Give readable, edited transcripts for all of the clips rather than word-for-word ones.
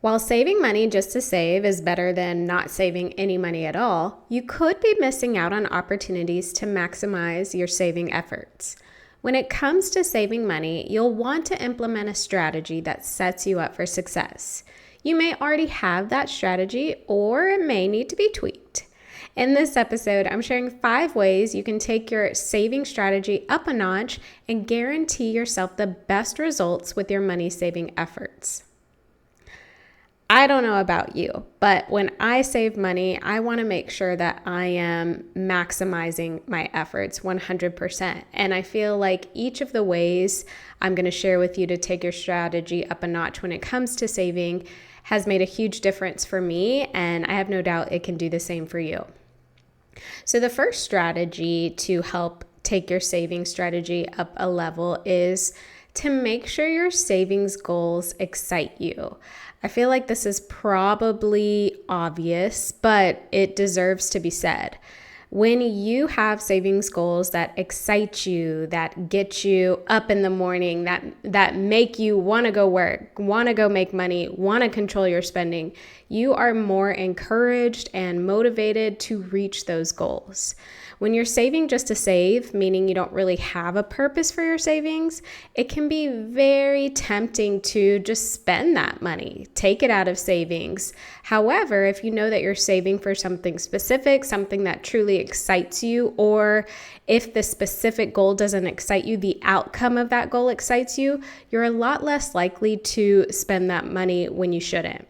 While saving money just to save is better than not saving any money at all, you could be missing out on opportunities to maximize your saving efforts. When it comes to saving money, you'll want to implement a strategy that sets you up for success. You may already have that strategy, or it may need to be tweaked. In this episode, I'm sharing 5 ways you can take your saving strategy up a notch and guarantee yourself the best results with your money saving efforts. I don't know about you, but when I save money, I want to make sure that I am maximizing my efforts 100%. And I feel like each of the ways I'm going to share with you to take your strategy up a notch when it comes to saving has made a huge difference for me, and I have no doubt it can do the same for you. So the first strategy to help take your saving strategy up a level is to make sure your savings goals excite you. I feel like this is probably obvious, but it deserves to be said. When you have savings goals that excite you, that get you up in the morning, that make you want to go work, want to go make money, want to control your spending, you are more encouraged and motivated to reach those goals. When you're saving just to save, meaning you don't really have a purpose for your savings, it can be very tempting to just spend that money, take it out of savings. However, if you know that you're saving for something specific, something that truly excites you, or if the specific goal doesn't excite you, the outcome of that goal excites you, you're a lot less likely to spend that money when you shouldn't.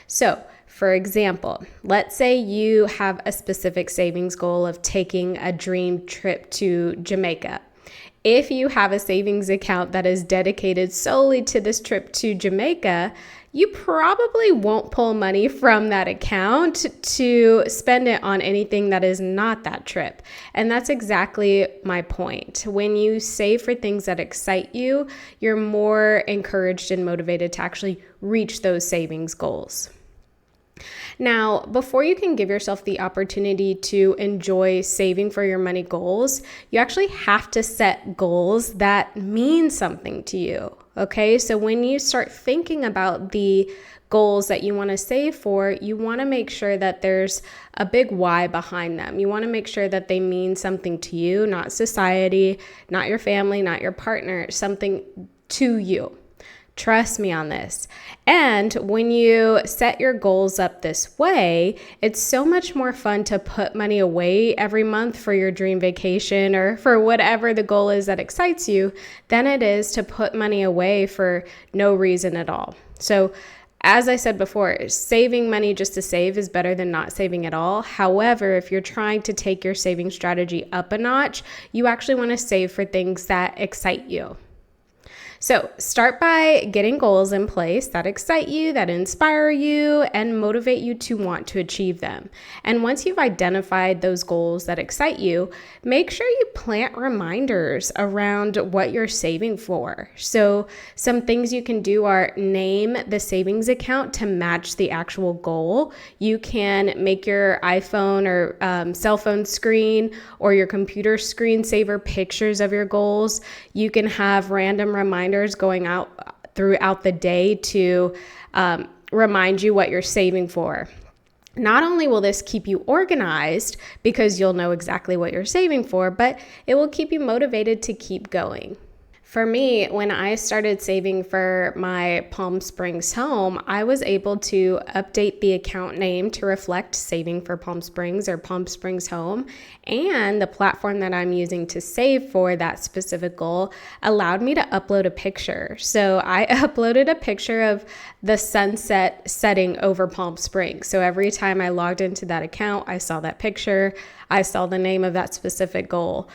So, for example, let's say you have a specific savings goal of taking a dream trip to Jamaica. If you have a savings account that is dedicated solely to this trip to Jamaica, you probably won't pull money from that account to spend it on anything that is not that trip. And that's exactly my point. When you save for things that excite you, you're more encouraged and motivated to actually reach those savings goals. Now, before you can give yourself the opportunity to enjoy saving for your money goals, you actually have to set goals that mean something to you. Okay, so when you start thinking about the goals that you want to save for, you want to make sure that there's a big why behind them. You want to make sure that they mean something to you, not society, not your family, not your partner, something to you. Trust me on this. And when you set your goals up this way, it's so much more fun to put money away every month for your dream vacation or for whatever the goal is that excites you than it is to put money away for no reason at all. So, as I said before, saving money just to save is better than not saving at all. However, if you're trying to take your saving strategy up a notch, you actually want to save for things that excite you. So start by getting goals in place that excite you, that inspire you, and motivate you to want to achieve them. And once you've identified those goals that excite you, make sure you plant reminders around what you're saving for. So some things you can do are name the savings account to match the actual goal. You can make your iPhone or cell phone screen or your computer screensaver pictures of your goals. You can have random reminders going out throughout the day to remind you what you're saving for. Not only will this keep you organized because you'll know exactly what you're saving for, but it will keep you motivated to keep going. For me, when I started saving for my Palm Springs home, I was able to update the account name to reflect saving for Palm Springs or Palm Springs home. And the platform that I'm using to save for that specific goal allowed me to upload a picture. So I uploaded a picture of the sunset setting over Palm Springs. So every time I logged into that account, I saw that picture. I saw the name of that specific goal.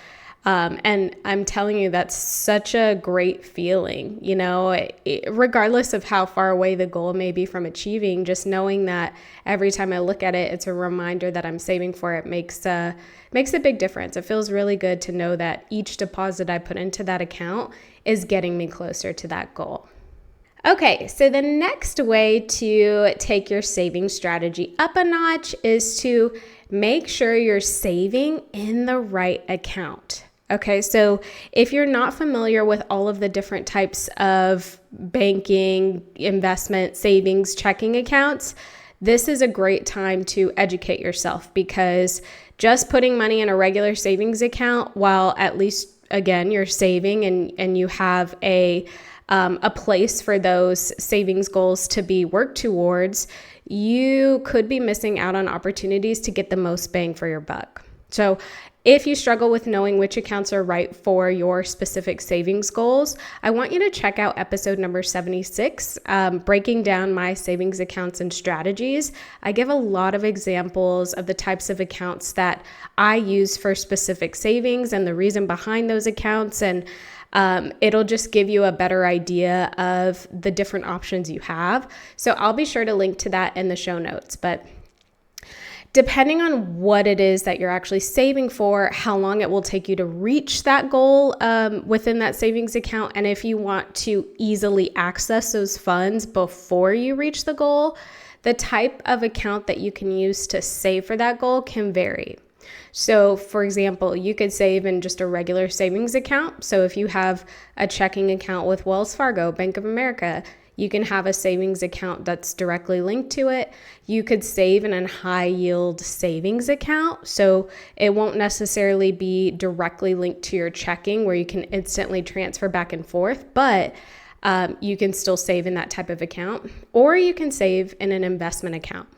And I'm telling you, that's such a great feeling, regardless of how far away the goal may be from achieving, just knowing that every time I look at it, it's a reminder that I'm saving for it makes a big difference. It feels really good to know that each deposit I put into that account is getting me closer to that goal. Okay, so the next way to take your saving strategy up a notch is to make sure you're saving in the right account. Okay, so if you're not familiar with all of the different types of banking, investment, savings, checking accounts, this is a great time to educate yourself, because just putting money in a regular savings account, while at least, again, you're saving and you have a place for those savings goals to be worked towards, you could be missing out on opportunities to get the most bang for your buck. So if you struggle with knowing which accounts are right for your specific savings goals, I want you to check out episode number 76, breaking down my savings accounts and strategies. I give a lot of examples of the types of accounts that I use for specific savings and the reason behind those accounts, and it'll just give you a better idea of the different options you have. So I'll be sure to link to that in the show notes. But depending on what it is that you're actually saving for, how long it will take you to reach that goal within that savings account, and if you want to easily access those funds before you reach the goal, the type of account that you can use to save for that goal can vary. So, for example, you could save in just a regular savings account. So if you have a checking account with Wells Fargo, Bank of America, you can have a savings account that's directly linked to it. You could save in a high yield savings account. So it won't necessarily be directly linked to your checking where you can instantly transfer back and forth, but you can still save in that type of account, or you can save in an investment account.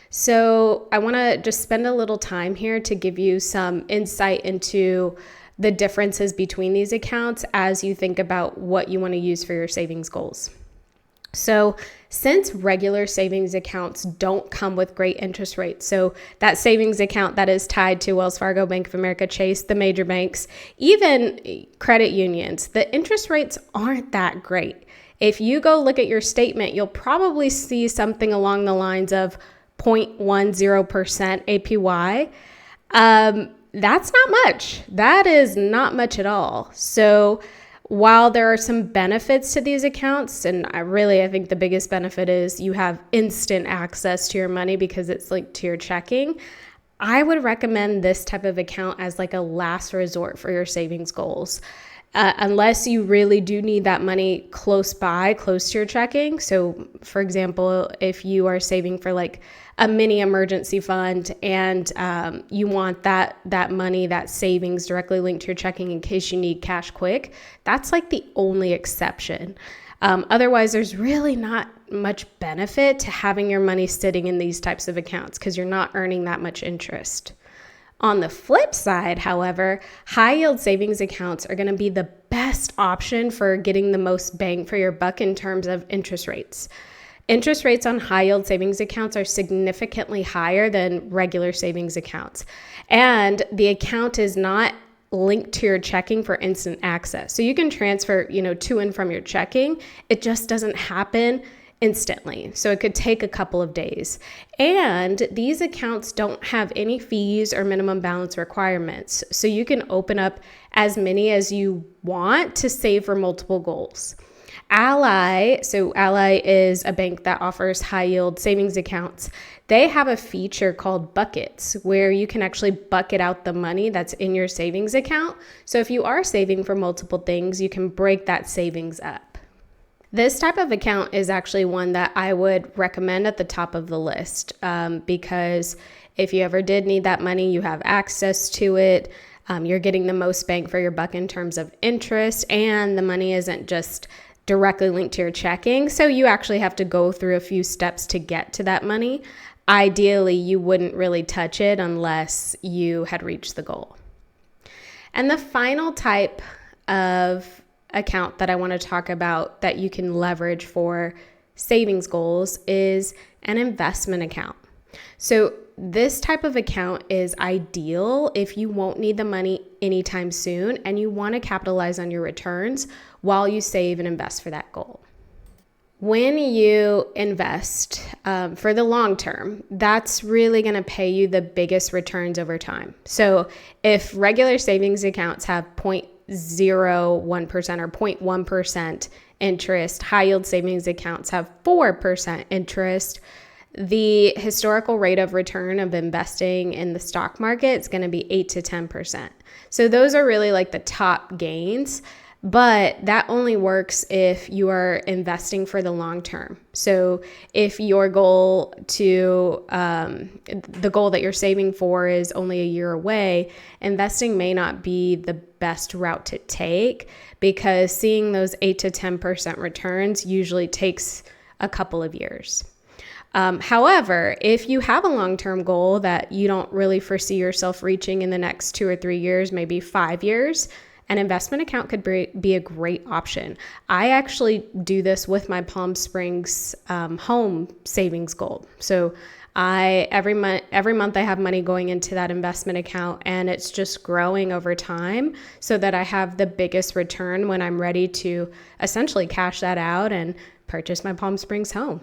So I want to just spend a little time here to give you some insight into the differences between these accounts as you think about what you want to use for your savings goals. So since regular savings accounts don't come with great interest rates, so that savings account that is tied to Wells Fargo, Bank of America, Chase, the major banks, even credit unions, the interest rates aren't that great. If you go look at your statement, you'll probably see something along the lines of 0.10% APY. That's not much. That is not much at all. So while there are some benefits to these accounts, and I think the biggest benefit is you have instant access to your money because it's linked to your checking, I would recommend this type of account as like a last resort for your savings goals. Unless you really do need that money close by, close to your checking. So for example, if you are saving for like a mini emergency fund and you want that money, that savings directly linked to your checking in case you need cash quick, that's like the only exception. Otherwise, there's really not much benefit to having your money sitting in these types of accounts because you're not earning that much interest. On the flip side, however, high yield savings accounts are going to be the best option for getting the most bang for your buck in terms of interest rates. Interest rates on high yield savings accounts are significantly higher than regular savings accounts. And the account is not linked to your checking for instant access. So you can transfer, to and from your checking. It just doesn't happen instantly. So it could take a couple of days. And these accounts don't have any fees or minimum balance requirements. So you can open up as many as you want to save for multiple goals. Ally is a bank that offers high yield savings accounts. They have a feature called buckets where you can actually bucket out the money that's in your savings account. So if you are saving for multiple things, you can break that savings up. This type of account is actually one that I would recommend at the top of the list because if you ever did need that money, you have access to it. You're getting the most bang for your buck in terms of interest, and the money isn't just directly linked to your checking. So you actually have to go through a few steps to get to that money. Ideally, you wouldn't really touch it unless you had reached the goal. And the final type of account that I want to talk about that you can leverage for savings goals is an investment account. So this type of account is ideal if you won't need the money anytime soon and you want to capitalize on your returns while you save and invest for that goal. When you invest for the long term, that's really going to pay you the biggest returns over time. So if regular savings accounts have 0.01% or 0.1% interest, high yield savings accounts have 4% interest, the historical rate of return of investing in the stock market is going to be 8 to 10%. So those are really like the top gains, but that only works if you are investing for the long term. So if your goal the goal that you're saving for is only a year away, investing may not be the best route to take, because seeing those 8 to 10% returns usually takes a couple of years. However, if you have a long-term goal that you don't really foresee yourself reaching in the next 2 or 3 years, maybe 5 years, an investment account could be a great option. I actually do this with my Palm Springs home savings goal. So every month I have money going into that investment account, and it's just growing over time so that I have the biggest return when I'm ready to essentially cash that out and purchase my Palm Springs home.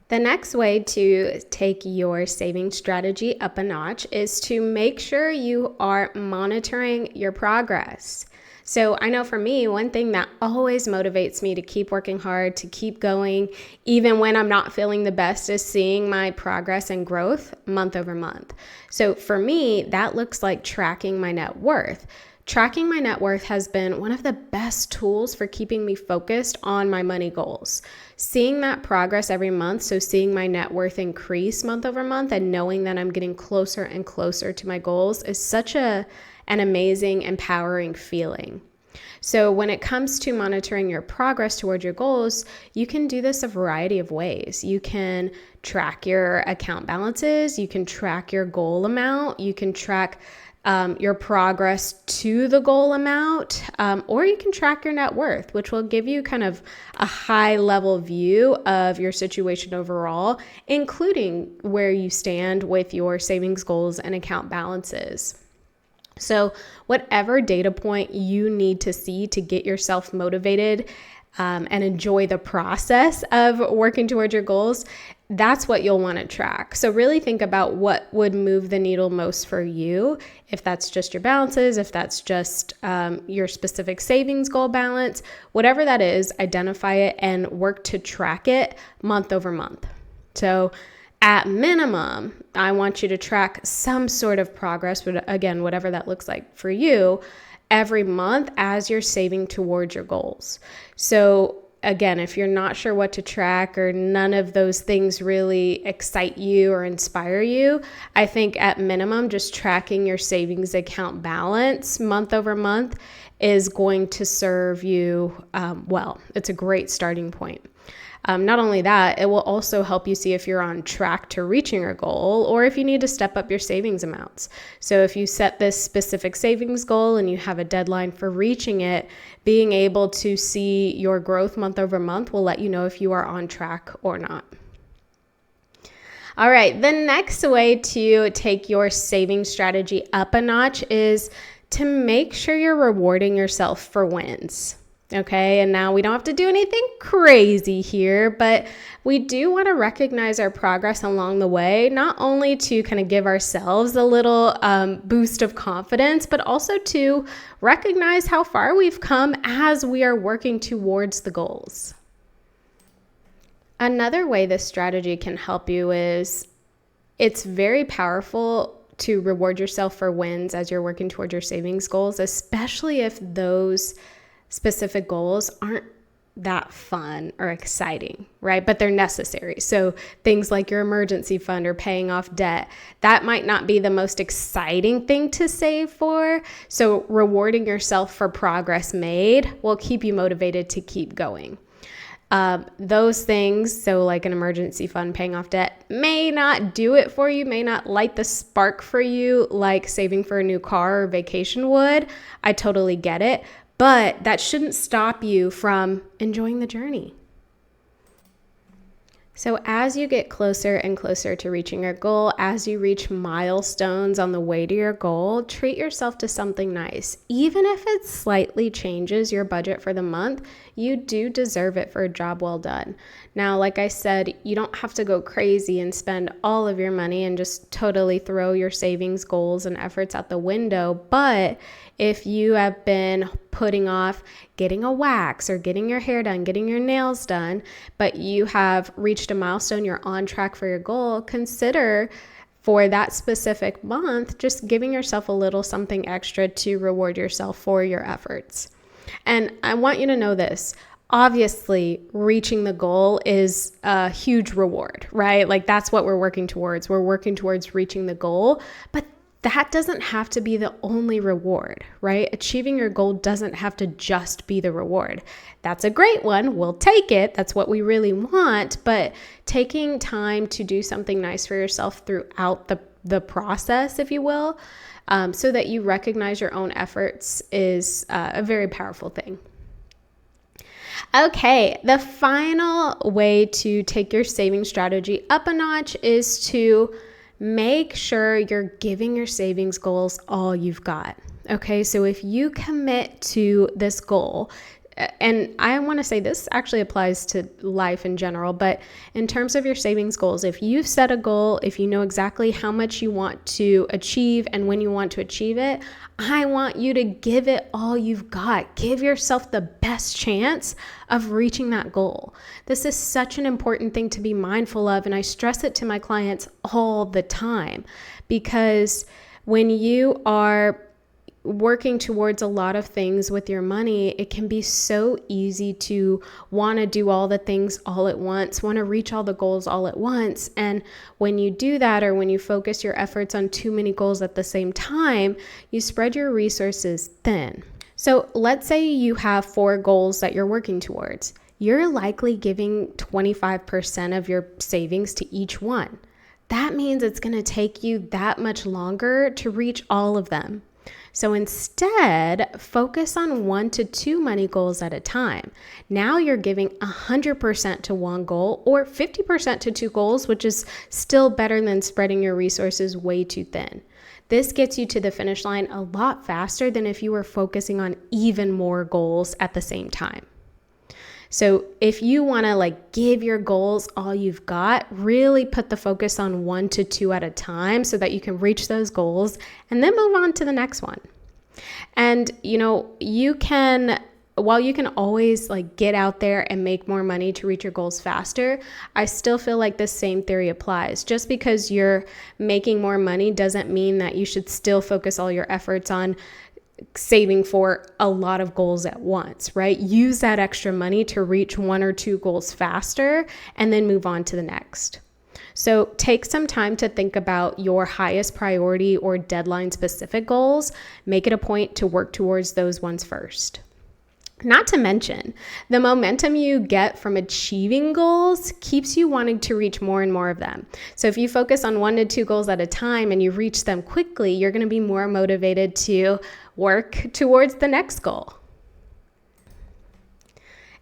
The next way to take your saving strategy up a notch is to make sure you are monitoring your progress. So I know for me, one thing that always motivates me to keep working hard, to keep going, even when I'm not feeling the best, is seeing my progress and growth month over month. So for me, that looks like tracking my net worth. Tracking my net worth has been one of the best tools for keeping me focused on my money goals. Seeing that progress every month, so seeing my net worth increase month over month and knowing that I'm getting closer and closer to my goals is such an amazing, empowering feeling. So when it comes to monitoring your progress toward your goals, you can do this a variety of ways. You can track your account balances, you can track your goal amount, you can track your progress to the goal amount, or you can track your net worth, which will give you kind of a high level view of your situation overall, including where you stand with your savings goals and account balances. So whatever data point you need to see to get yourself motivated and enjoy the process of working towards your goals, that's what you'll want to track. So really think about what would move the needle most for you. If that's just your balances, if that's just your specific savings goal balance, whatever that is, identify it and work to track it month over month. So at minimum, I want you to track some sort of progress, but again, whatever that looks like for you, every month as you're saving towards your goals. So again, if you're not sure what to track or none of those things really excite you or inspire you, I think at minimum, just tracking your savings account balance month over month is going to serve you well. It's a great starting point. Not only that, it will also help you see if you're on track to reaching your goal or if you need to step up your savings amounts. So if you set this specific savings goal and you have a deadline for reaching it, being able to see your growth month over month will let you know if you are on track or not. All right, the next way to take your saving strategy up a notch is to make sure you're rewarding yourself for wins. Okay, and now we don't have to do anything crazy here, but we do want to recognize our progress along the way, not only to kind of give ourselves a little boost of confidence, but also to recognize how far we've come as we are working towards the goals. Another way this strategy can help you is it's very powerful to reward yourself for wins as you're working towards your savings goals, especially if those specific goals aren't that fun or exciting, right? But they're necessary. So things like your emergency fund or paying off debt, that might not be the most exciting thing to save for. So rewarding yourself for progress made will keep you motivated to keep going. Those things, so like an emergency fund, paying off debt, may not do it for you, may not light the spark for you like saving for a new car or vacation would. I totally get it. But that shouldn't stop you from enjoying the journey. So as you get closer and closer to reaching your goal, as you reach milestones on the way to your goal, treat yourself to something nice. Even if it slightly changes your budget for the month, you do deserve it for a job well done. Now, like I said, you don't have to go crazy and spend all of your money and just totally throw your savings goals and efforts out the window. But if you have been putting off getting a wax or getting your hair done, getting your nails done, but you have reached a milestone, you're on track for your goal, consider for that specific month just giving yourself a little something extra to reward yourself for your efforts. And I want you to know this. Obviously, reaching the goal is a huge reward, right? Like that's what we're working towards. We're working towards reaching the goal, but that doesn't have to be the only reward, right? Achieving your goal doesn't have to just be the reward. That's a great one. We'll take it. That's what we really want. But taking time to do something nice for yourself throughout the process, if you will, so that you recognize your own efforts is a very powerful thing. Okay, the final way to take your saving strategy up a notch is to make sure you're giving your savings goals all you've got. Okay, so if you commit to this goal, and I want to say this actually applies to life in general, but in terms of your savings goals, if you've set a goal, if you know exactly how much you want to achieve and when you want to achieve it, I want you to give it all you've got. Give yourself the best chance of reaching that goal. This is such an important thing to be mindful of, and I stress it to my clients all the time, because when you are working towards a lot of things with your money, it can be so easy to want to do all the things all at once, want to reach all the goals all at once. And when you do that, or when you focus your efforts on too many goals at the same time, you spread your resources thin. So let's say you have 4 goals that you're working towards. You're likely giving 25% of your savings to each one. That means it's going to take you that much longer to reach all of them. So instead, focus on 1 to 2 money goals at a time. Now you're giving 100% to one goal, or 50% to 2 goals, which is still better than spreading your resources way too thin. This gets you to the finish line a lot faster than if you were focusing on even more goals at the same time. So if you want to give your goals all you've got, really put the focus on 1 to 2 at a time so that you can reach those goals and then move on to the next one. And while you can always get out there and make more money to reach your goals faster, I still feel like this same theory applies. Just because you're making more money doesn't mean that you should still focus all your efforts on saving for a lot of goals at once, right? Use that extra money to reach 1 or 2 goals faster and then move on to the next. So take some time to think about your highest priority or deadline specific goals. Make it a point to work towards those ones first. Not to mention, the momentum you get from achieving goals keeps you wanting to reach more and more of them. So if you focus on 1 to 2 goals at a time and you reach them quickly, you're going to be more motivated to work towards the next goal.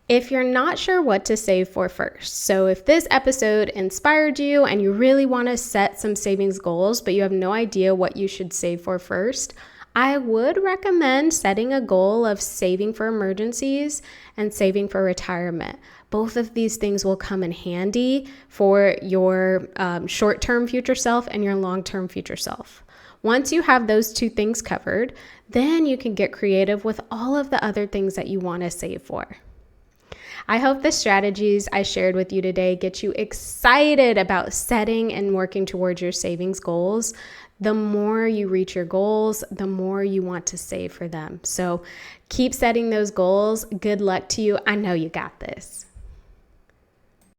If you're not sure what to save for first, so if this episode inspired you and you really want to set some savings goals, but you have no idea what you should save for first, I would recommend setting a goal of saving for emergencies and saving for retirement. Both of these things will come in handy for your short-term future self and your long-term future self. Once you have those 2 things covered, then you can get creative with all of the other things that you want to save for. I hope the strategies I shared with you today get you excited about setting and working towards your savings goals. The more you reach your goals, the more you want to save for them. So keep setting those goals. Good luck to you. I know you got this.